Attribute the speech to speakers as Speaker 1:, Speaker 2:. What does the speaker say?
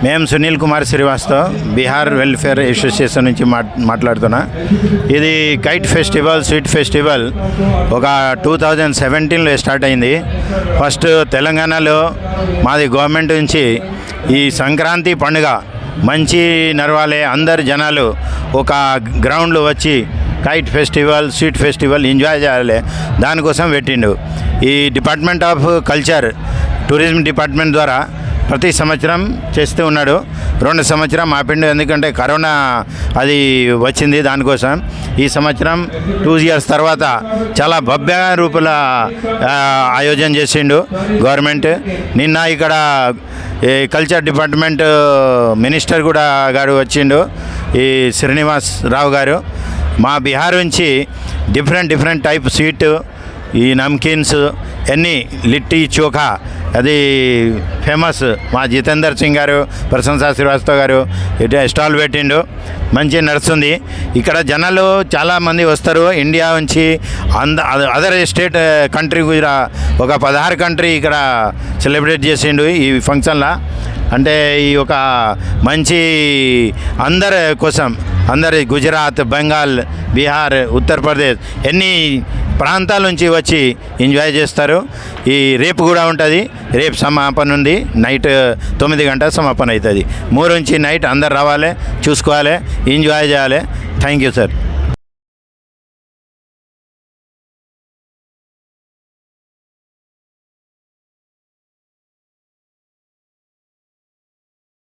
Speaker 1: మేము Sunil Kumar Srivastav Bihar welfare association నుంచి మాట్లాడుతున్నా. ఇది కైట్ ఫెస్టివల్, స్వీట్ ఫెస్టివల్ ఒక 2017లో స్టార్ట్ అయింది. ఫస్ట్ తెలంగాణలో మాది గవర్నమెంట్ నుంచి ఈ సంక్రాంతి పండుగ మంచి నడవాలి, అందరు జనాలు ఒక గ్రౌండ్లో వచ్చి kite festival, sweet festival enjoy చేయాలి, దానికోసం పెట్టిండు. ఈ department of culture, tourism department ద్వారా ప్రతి సంవత్సరం చేస్తూ ఉన్నాడు. 2 సంవత్సరం ఆపిండు, ఎందుకంటే కరోనా అది వచ్చింది. దానికోసం ఈ సంవత్సరం 2 ఇయర్స్ తర్వాత చాలా భవ్య రూపుల ఆయోజన చేసిండు గవర్నమెంట్. నిన్న ఇక్కడ కల్చర్ డిపార్ట్మెంట్ మినిస్టర్ కూడా గారు వచ్చిండు, ఈ శ్రీనివాస్ రావు గారు. మా బీహార్ నుంచి డిఫరెంట్ టైప్ స్వీట్, ఈ నమ్కీన్స్ అన్నీ, లిట్టి చోఖా అది ఫేమస్. మా జితేందర్ సింగ్ గారు, ప్రశంసా శ్రీవాస్తవ్ గారు ఇటు స్టాల్ పెట్టిండు, మంచిగా నడుస్తుంది. ఇక్కడ జనాలు చాలామంది వస్తారు ఇండియా నుంచి, అదర్ స్టేట్ కంట్రీ కూడా ఒక 16 కంట్రీ ఇక్కడ సెలబ్రేట్ చేసిండు ఈ ఫంక్షన్లో. అంటే ఈ ఒక మంచి అందరి కోసం, అందరి గుజరాత్, బెంగాల్, బీహార్, ఉత్తరప్రదేశ్ ఎన్ని ప్రాంతాల నుంచి వచ్చి ఎంజాయ్ చేస్తారు. ఈ రేపు కూడా ఉంటుంది, రేపు సమాపన ఉంది, నైట్ 9 గంటల సమాపన అవుతుంది. 3 నుంచి నైట్ అందరు రావాలి, చూసుకోవాలి, ఎంజాయ్ చేయాలి. Thank you sir.